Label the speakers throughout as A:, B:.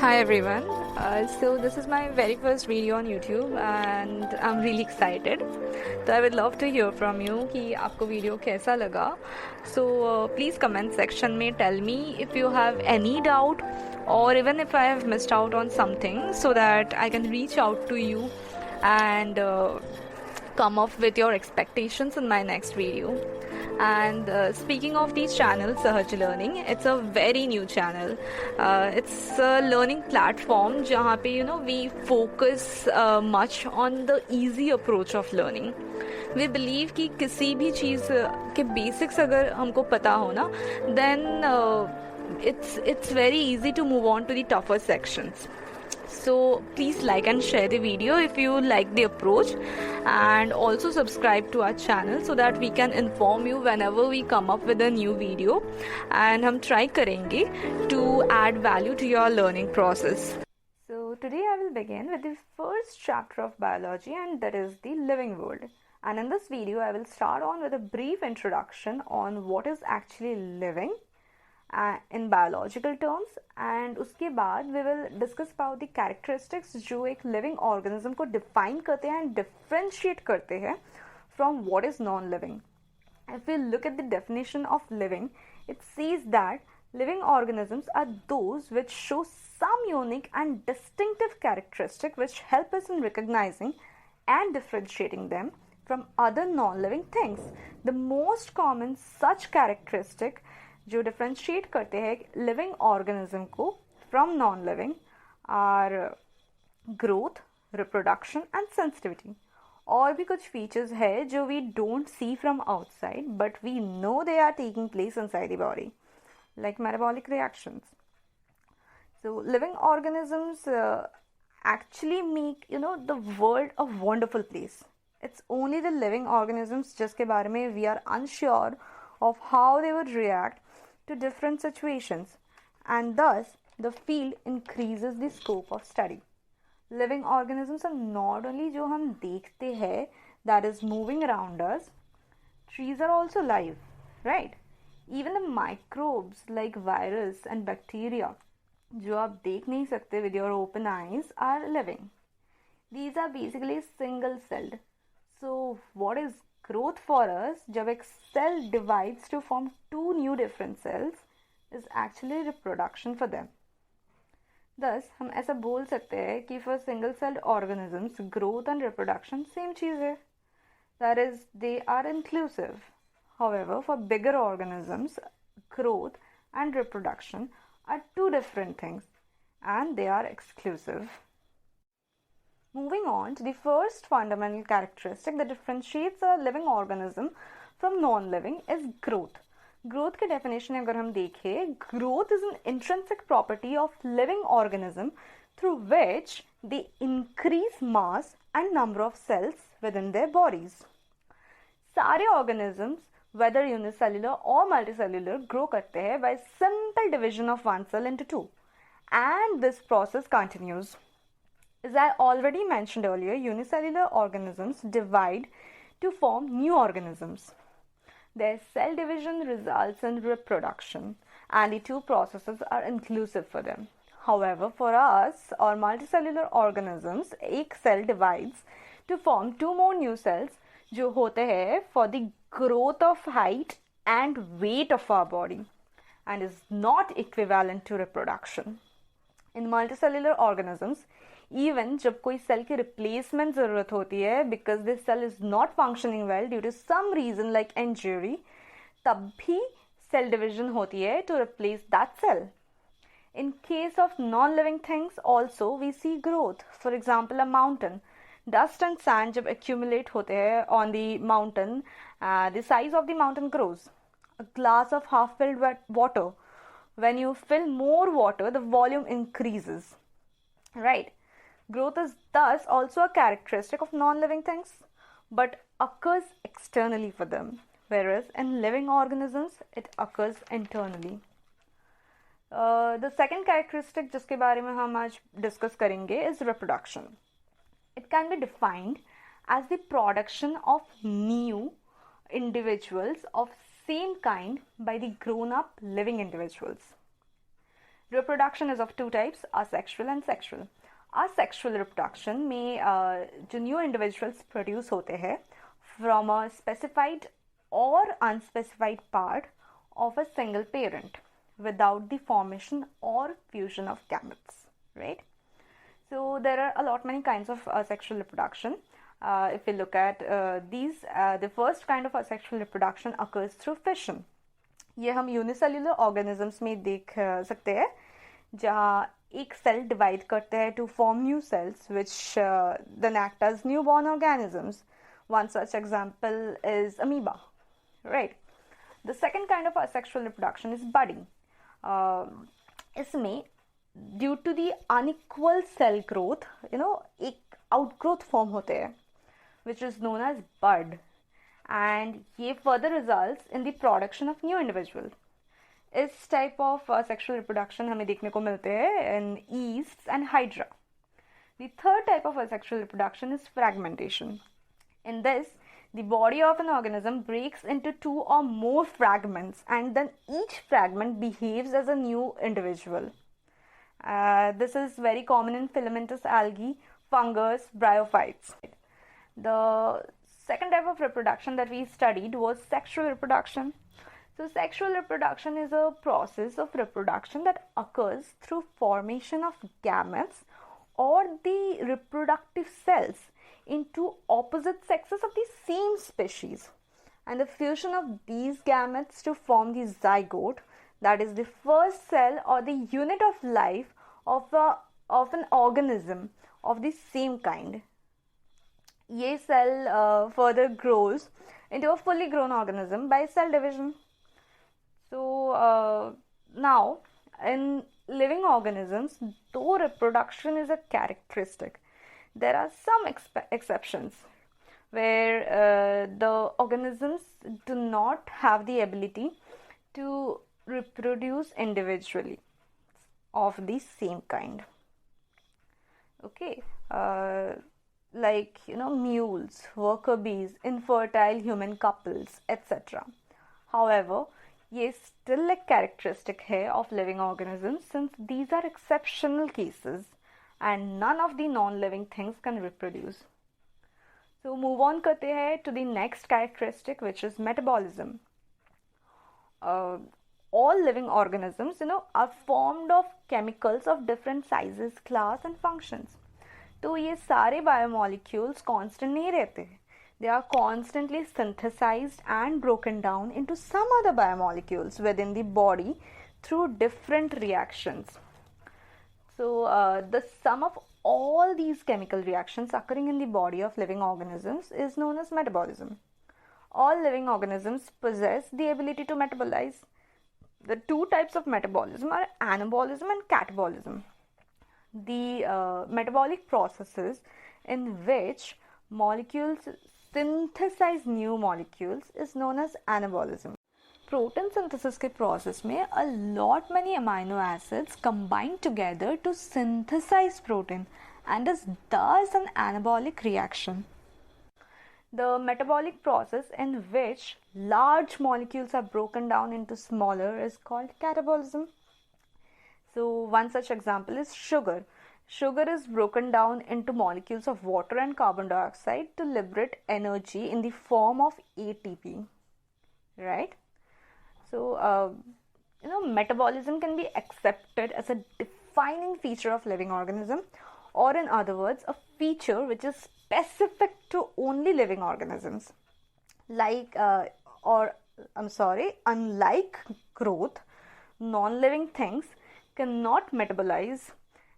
A: Hi everyone. So this is my very first video on YouTube and I'm really excited. So I would love to hear from you कि आपको video कैसा लगा. So please comment section में tell me if you have any doubt or even if I have missed out on something so that I can reach out to you and come up with your expectations in my next video. And speaking of these channels, Sahaj Learning, it's a very new channel. It's a learning platform जहाँ पे we focus much on the easy approach of learning. We believe कि किसी भी चीज़ के basics अगर हमको पता हो ना, then it's very easy to move on to the tougher sections. So please like and share the video if you like the approach, and also subscribe to our channel so that we can inform you whenever we come up with a new video, and हम try करेंगे to add value to your learning process. So today I will begin with the first chapter of biology, and that is the living world. And in this video I will start on with a brief introduction on what is actually living in biological terms, and उसके बाद we will discuss about the characteristics जो एक living organism को define करते हैं and differentiate करते हैं from what is non-living. If we look at the definition of living, it says that living organisms are those which show some unique and distinctive characteristic which help us in recognizing and differentiating them from other non-living things. The most common such characteristic जो differentiate करते हैं living organism को from non living are growth, reproduction and sensitivity. और भी कुछ features है जो we don't see from outside but we know they are taking place inside the body, like metabolic reactions. So living organisms actually make the world a wonderful place. It's only the living organisms जिसके बारे में we are unsure of how they would react to different situations, and thus the field increases the scope of study. Living organisms are not only जो हम देखते हैं that is moving around us. Trees are also live, right? Even the microbes like virus and bacteria जो आप देख नहीं सकते with your open eyes are living. These are basically single celled. So what is growth for us जब एक cell divides to form two new different cells is actually reproduction for them. Thus हम ऐसा बोल सकते हैं कि for single celled organisms growth and reproduction same चीज़ है, that is they are inclusive. However, for bigger organisms growth and reproduction are two different things and they are exclusive. Moving on to the first fundamental characteristic that differentiates a living organism from non-living is growth. Growth के definition अगर हम देखें, growth is an intrinsic property of living organism through which they increase mass and number of cells within their bodies. सारे organisms, whether unicellular or multicellular, grow करते हैं by simple division of one cell into two, and this process continues. As I already mentioned earlier, unicellular organisms divide to form new organisms. Their cell division results in reproduction, and the two processes are inclusive for them. However, for us or multicellular organisms, एक cell divides to form two more new cells जो होते हैं for the growth of height and weight of our body and is not equivalent to reproduction. In multicellular organisms, even जब कोई cell की replacement ज़रूरत होती है because this cell is not functioning well due to some reason like injury, तब भी cell division होती है to replace that cell. In case of non-living things also we see growth. For example, a mountain. Dust and sand जब accumulate होते हैं on the mountain, the size of the mountain grows. A glass of half-filled water. When you fill more water, the volume increases. Right? Growth is thus also a characteristic of non-living things, but occurs externally for them, whereas in living organisms, it occurs internally. The second characteristic जिसके बारे में हम आज discuss करेंगे is reproduction. It can be defined as the production of new individuals of same kind by the grown-up living individuals. Reproduction is of two types, asexual and sexual. Asexual reproduction में जो new individuals produce होते हैं from a specified or unspecified part of a single parent without the formation or fusion of gametes, right? So there are a lot many kinds of asexual reproduction. If we look at these, the first kind of asexual reproduction occurs through fission. ये हम unicellular organisms में देख सकते हैं जहाँ एक cell divide करते हैं to form new cells which then act as new born organisms. One such example is amoeba, right? The second kind of asexual reproduction is budding. इसमें due to the unequal cell growth एक outgrowth form होते हैं which is known as bud, and ये further results in the production of new individual. इस type of sexual reproduction हमें देखने को मिलते हैं in yeast and hydra. The third type of asexual reproduction is fragmentation. In this, the body of an organism breaks into two or more fragments, and then each fragment behaves as a new individual. This is very common in filamentous algae, fungus, bryophytes. The second type of reproduction that we studied was sexual reproduction. So sexual reproduction is a process of reproduction that occurs through formation of gametes or the reproductive cells into opposite sexes of the same species, and the fusion of these gametes to form the zygote, that is the first cell or the unit of life of an organism of the same kind. ये cell further grows into a fully grown organism by cell division. So now in living organisms, though reproduction is a characteristic, there are some exceptions where the organisms do not have the ability to reproduce individually of the same kind. Okay, like mules, worker bees, infertile human couples, etc. However, ये still एक characteristic है of living organisms, since these are exceptional cases and none of the non-living things can reproduce. So move on करते हैं to the next characteristic, which is metabolism. All living organisms are formed of chemicals of different sizes, class and functions. तो ये सारे biomolecules constant नहीं रहते. They are constantly synthesized and broken down into some other biomolecules within the body through different reactions. So the sum of all these chemical reactions occurring in the body of living organisms is known as metabolism. All living organisms possess the ability to metabolize. The two types of metabolism are anabolism and catabolism. The metabolic processes in which molecules synthesize new molecules is known as anabolism. Protein synthesis के process में a lot many amino acids combine together to synthesize protein and is thus an anabolic reaction. The metabolic process in which large molecules are broken down into smaller is called catabolism. So one such example is sugar. Sugar is broken down into molecules of water and carbon dioxide to liberate energy in the form of ATP, right? So metabolism can be accepted as a defining feature of living organism, or in other words, a feature which is specific to only living organisms. Unlike growth, non-living things cannot metabolize,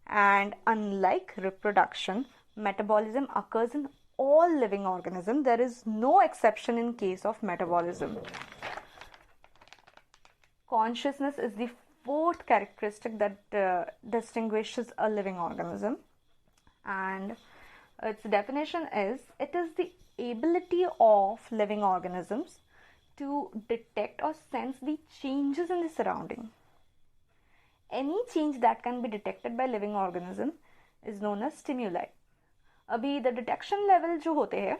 A: and unlike reproduction, metabolism occurs in all living organisms. There is no exception in case of metabolism. Consciousness is the fourth characteristic that distinguishes a living organism, and its definition is it is the ability of living organisms to detect or sense the changes in the surrounding. Any change that can be detected by living organism is known as stimuli. अभी the detection level जो होते हैं,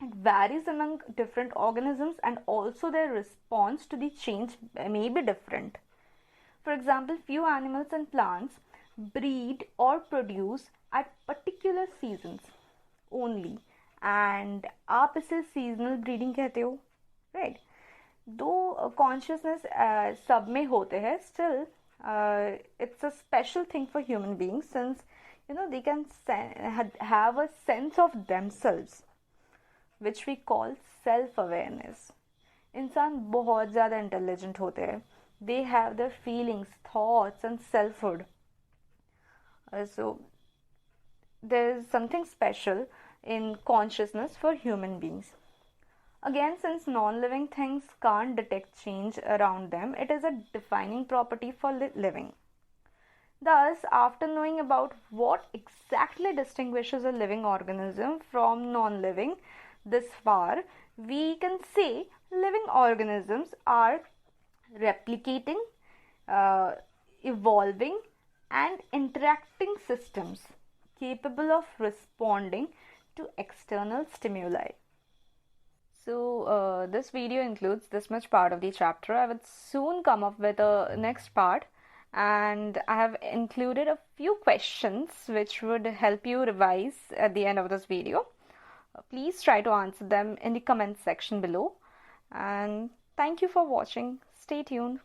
A: it varies among different organisms, and also their response to the change may be different. For example, few animals and plants breed or produce at particular seasons only, and आप इसे seasonal breeding कहते हो, right? Though consciousness सब में होते हैं, still it's a special thing for human beings, since they can have a sense of themselves, which we call self awareness. इंसान बहुत ज़्यादा इंटेलिजेंट होते हैं. They have their feelings, thoughts and selfhood. So there is something special in consciousness for human beings. Again, since non-living things can't detect change around them, it is a defining property for living. Thus, after knowing about what exactly distinguishes a living organism from non-living this far, we can say living organisms are replicating, evolving and interacting systems capable of responding to external stimuli. So this video includes this much part of the chapter. I would soon come up with a next part, and I have included a few questions which would help you revise at the end of this video. Please try to answer them in the comment section below, and thank you for watching. Stay tuned.